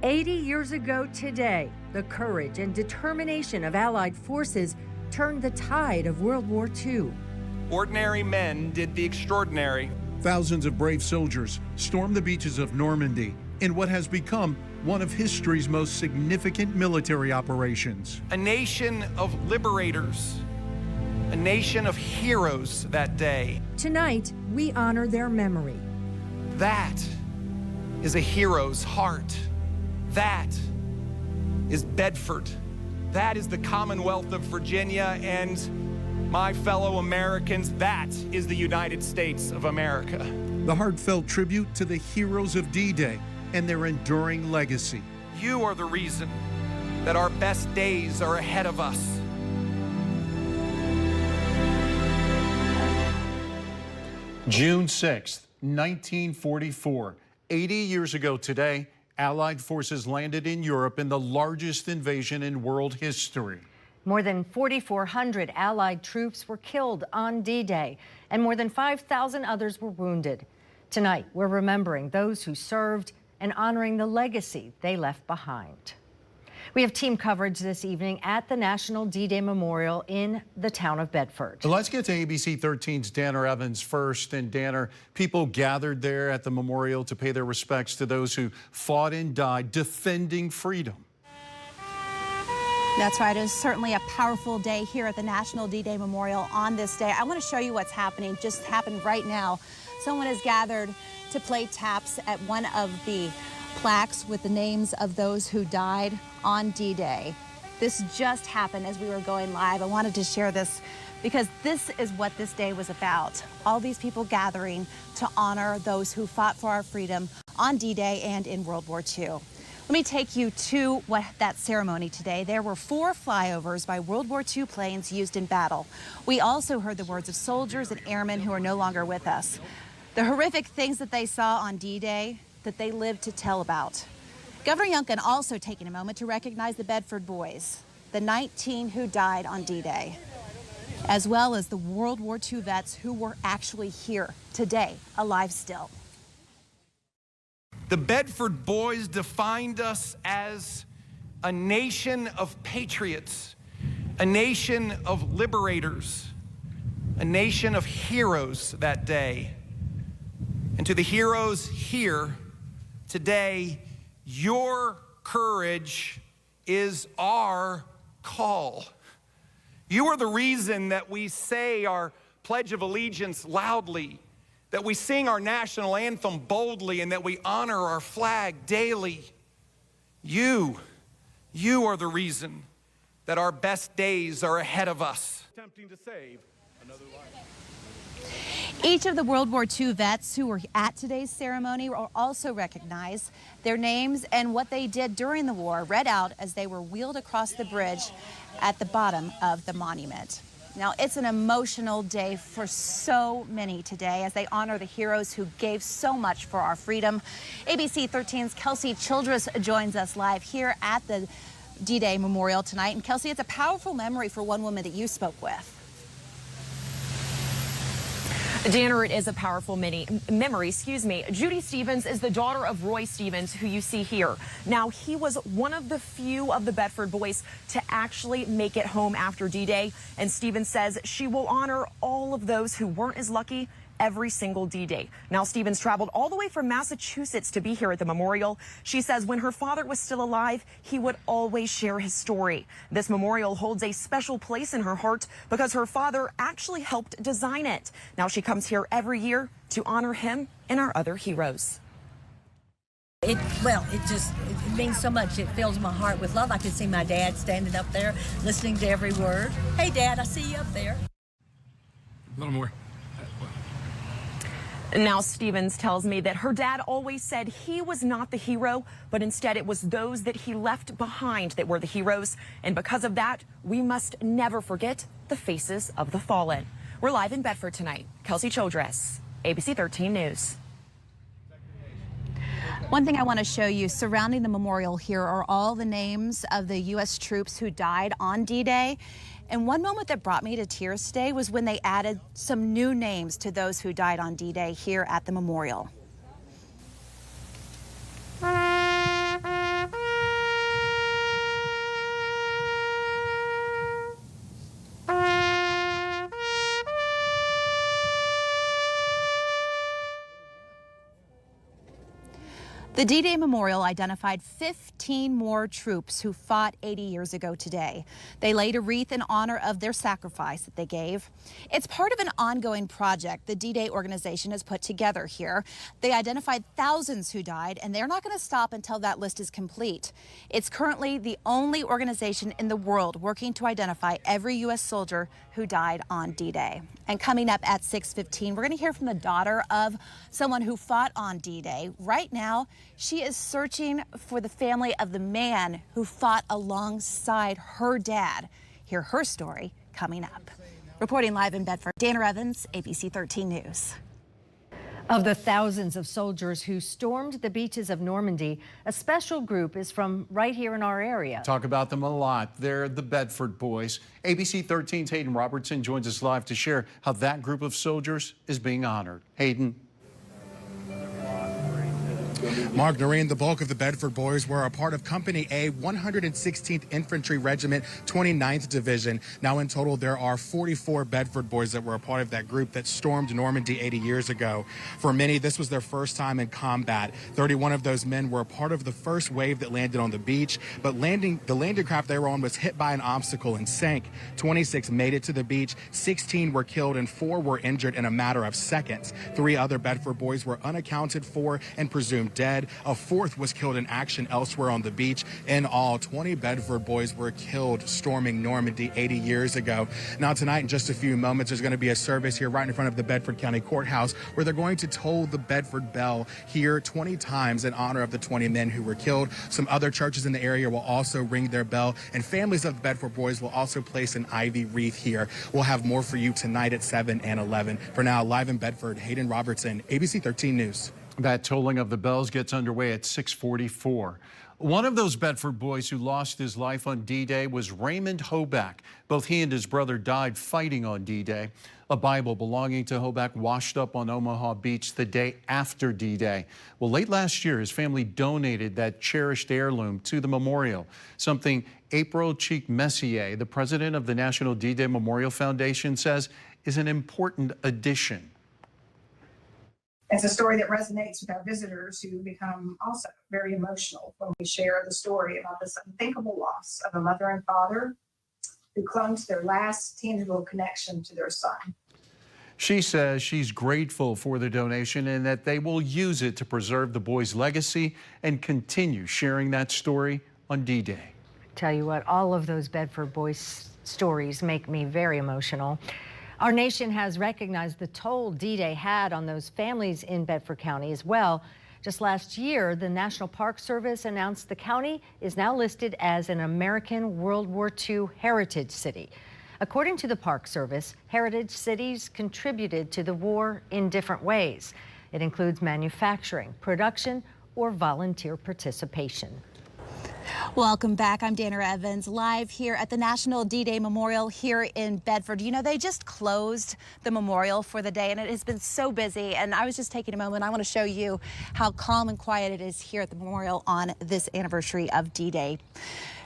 80 years ago today, the courage and determination of Allied forces turned the tide of World War II. Ordinary men did the extraordinary. Thousands of brave soldiers stormed the beaches of Normandy in what has become one of history's most significant military operations. A nation of liberators, a nation of heroes that day. Tonight, we honor their memory. That is a hero's heart. That is Bedford. That is the Commonwealth of Virginia, and my fellow Americans, that is the United States of America. The heartfelt tribute to the heroes of D-Day and their enduring legacy. You are the reason that our best days are ahead of us. June 6th, 1944. 80 years ago today, Allied forces landed in Europe in the largest invasion in world history. More than 4,400 Allied troops were killed on D-Day, and more than 5,000 others were wounded. Tonight, we're remembering those who served and honoring the legacy they left behind. We have team coverage this evening at the National D-Day Memorial in the town of Bedford. Let's get to ABC 13's Danner Evans first. And Danner, people gathered there at the memorial to pay their respects to those who fought and died defending freedom. That's right. It is certainly a powerful day here at the National D-Day Memorial on this day. I want to show you what's happening. Just happened right now. Someone has gathered to play taps at one of the plaques with the names of those who died on D-Day. This just happened as we were going live. I wanted to share this because this is what this day was about. All these people gathering to honor those who fought for our freedom on D-Day and in World War II. Let me take you to that ceremony today. There were 4 flyovers by World War II planes used in battle. We also heard the words of soldiers and airmen who are no longer with us. The horrific things that they saw on D-Day that they lived to tell about. Governor Youngkin also taking a moment to recognize the Bedford boys, the 19 who died on D-Day, as well as the World War II vets who were actually here today, alive still. The Bedford boys defined us as a nation of patriots, a nation of liberators, a nation of heroes that day. And to the heroes here today, your courage is our call. You are the reason that we say our Pledge of Allegiance loudly, that we sing our national anthem boldly, and that we honor our flag daily. You are the reason that our best days are ahead of us. Attempting to save another life. Each of the World War II vets who were at today's ceremony will also recognize their names and what they did during the war read out as they were wheeled across the bridge at the bottom of the monument. Now, it's an emotional day for so many today as they honor the heroes who gave so much for our freedom. ABC 13's Kelsey Childress joins us live here at the D-Day Memorial tonight. And Kelsey, it's a powerful memory for one woman that you spoke with. Danner, it is a powerful memory. Judy Stevens is the daughter of Roy Stevens, who you see here. Now, he was one of the few of the Bedford boys to actually make it home after D-Day. And Stevens says she will honor all of those who weren't as lucky every single D-Day. Now, Stevens traveled all the way from Massachusetts to be here at the memorial. She says when her father was still alive, he would always share his story. This memorial holds a special place in her heart because her father actually helped design it. Now, she comes here every year to honor him and our other heroes. It means so much. It fills my heart with love. I can see my dad standing up there listening to every word. Hey, Dad, I see you up there. A little more. Now, Stevens tells me that her dad always said he was not the hero, but instead it was those that he left behind that were the heroes. And because of that, we must never forget the faces of the fallen. We're live in Bedford tonight. Kelsey Childress, ABC 13 News. One thing I want to show you surrounding the memorial here are all the names of the U.S. troops who died on D-Day. And one moment that brought me to tears today was when they added some new names to those who died on D-Day here at the memorial. The D-Day Memorial identified 15 more troops who fought 80 years ago today. They laid a wreath in honor of their sacrifice that they gave. It's part of an ongoing project the D-Day organization has put together here. They identified thousands who died, and they're not going to stop until that list is complete. It's currently the only organization in the world working to identify every U.S. soldier who died on D-Day. And coming up at 6:15, we're going to hear from the daughter of someone who fought on D-Day. Right now, she is searching for the family of the man who fought alongside her dad. Hear her story coming up. Reporting live in Bedford, Dana Evans, ABC 13 News. Of the thousands of soldiers who stormed the beaches of Normandy, a special group is from right here in our area. Talk about them a lot. They're the Bedford Boys. ABC 13's Hayden Robertson joins us live to share how that group of soldiers is being honored. Hayden. Mark, Noreen, the bulk of the Bedford Boys were a part of Company A, 116th Infantry Regiment, 29th Division. Now in total, there are 44 Bedford Boys that were a part of that group that stormed Normandy 80 years ago. For many, this was their first time in combat. 31 of those men were a part of the first wave that landed on the beach, but the landing craft they were on was hit by an obstacle and sank. 26 made it to the beach, 16 were killed, and 4 were injured in a matter of seconds. 3 other Bedford Boys were unaccounted for and presumed dead. A 4th was killed in action elsewhere on the beach. In all, 20 Bedford Boys were killed storming Normandy 80 years ago. Now tonight, in just a few moments, there's going to be a service here right in front of the Bedford County Courthouse where they're going to toll the Bedford bell here 20 times in honor of the 20 men who were killed. Some other churches in the area will also ring their bell, and families of the Bedford Boys will also place an ivy wreath here. We'll have more for you tonight at 7 and 11. For now, live in Bedford, Hayden Robertson, ABC 13 News. That tolling of the bells gets underway at 6:44. One of those Bedford boys who lost his life on D-Day was Raymond Hoback. Both he and his brother died fighting on D-Day. A Bible belonging to Hoback washed up on Omaha Beach the day after D-Day. Well, late last year, his family donated that cherished heirloom to the memorial, something April Cheek Messier, the president of the National D-Day Memorial Foundation, says is an important addition. It's a story that resonates with our visitors who become also very emotional when we share the story about this unthinkable loss of a mother and father who clung to their last tangible connection to their son. She says she's grateful for the donation and that they will use it to preserve the boys' legacy and continue sharing that story on D-Day. Tell you what, all of those Bedford Boys stories make me very emotional. Our nation has recognized the toll D-Day had on those families in Bedford County as well. Just last year, the National Park Service announced the county is now listed as an American World War II heritage city. According to the Park Service, heritage cities contributed to the war in different ways. It includes manufacturing, production, or volunteer participation. Welcome back. I'm Dana Evans, live here at the National D-Day Memorial here in Bedford. You know, they just closed the memorial for the day, and it has been so busy. And I was just taking a moment. I want to show you how calm and quiet it is here at the memorial on this anniversary of D-Day.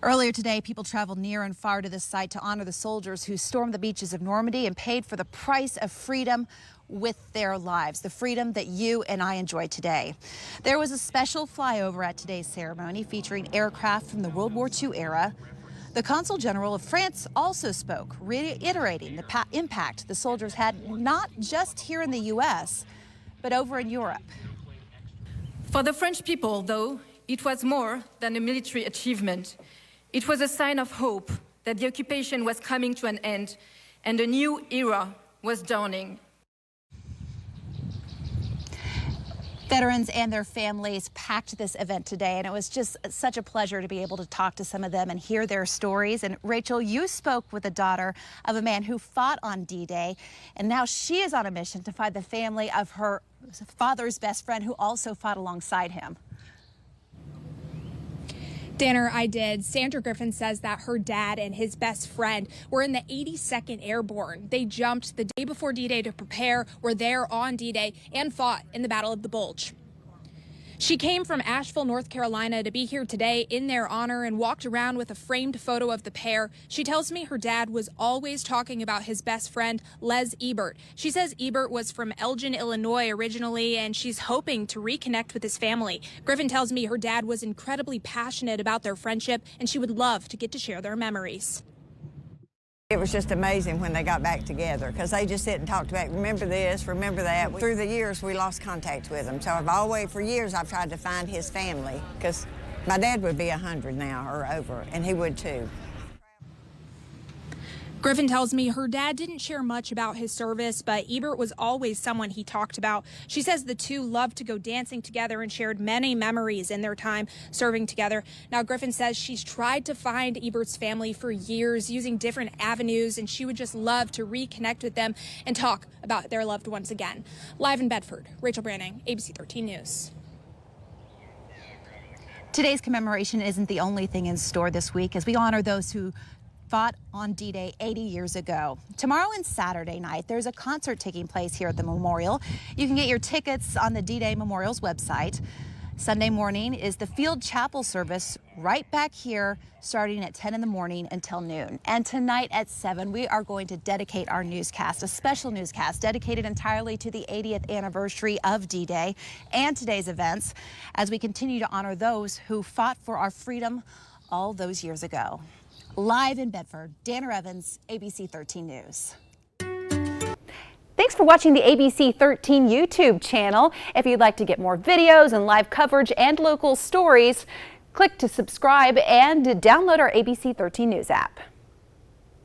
Earlier today, people traveled near and far to this site to honor the soldiers who stormed the beaches of Normandy and paid for the price of freedom with their lives, the freedom that you and I enjoy today. There was a special flyover at today's ceremony featuring aircraft from the World War II era. The Consul General of France also spoke, reiterating the impact the soldiers had not just here in the U.S., but over in Europe. For the French people, though, it was more than a military achievement. It was a sign of hope that the occupation was coming to an end and a new era was dawning. Veterans and their families packed this event today, and it was just such a pleasure to be able to talk to some of them and hear their stories. And Rachel, you spoke with the daughter of a man who fought on D-Day, and now she is on a mission to find the family of her father's best friend who also fought alongside him. Danner, I did. Sandra Griffin says that her dad and his best friend were in the 82nd Airborne. They jumped the day before D-Day to prepare, were there on D-Day, and fought in the Battle of the Bulge. She came from Asheville, North Carolina to be here today in their honor and walked around with a framed photo of the pair. She tells me her dad was always talking about his best friend, Les Ebert. She says Ebert was from Elgin, Illinois originally, and she's hoping to reconnect with his family. Griffin tells me her dad was incredibly passionate about their friendship, and she would love to get to share their memories. It was just amazing when they got back together because they just sit and talked about, remember this, remember that. Through the years, we lost contact with them. So for years, I've tried to find his family because my dad would be 100 now or over, and he would too. Griffin tells me her dad didn't share much about his service, but Ebert was always someone he talked about. She says the two loved to go dancing together and shared many memories in their time serving together. Now, Griffin says she's tried to find Ebert's family for years using different avenues, and she would just love to reconnect with them and talk about their loved ones again. Live in Bedford, Rachel Branning, ABC 13 News. Today's commemoration isn't the only thing in store this week as we honor those who fought on D-Day 80 years ago. Tomorrow and Saturday night, there's a concert taking place here at the memorial. You can get your tickets on the D-Day Memorial's website. Sunday morning is the Field Chapel service right back here, starting at 10 in the morning until noon. And tonight at 7, we are going to dedicate our newscast, a special newscast dedicated entirely to the 80th anniversary of D-Day and today's events as we continue to honor those who fought for our freedom all those years ago. Live in Bedford, Dana Evans, ABC 13 News. Thanks for watching the ABC 13 YouTube channel. If you'd like to get more videos and live coverage and local stories, click to subscribe and download our ABC 13 News app.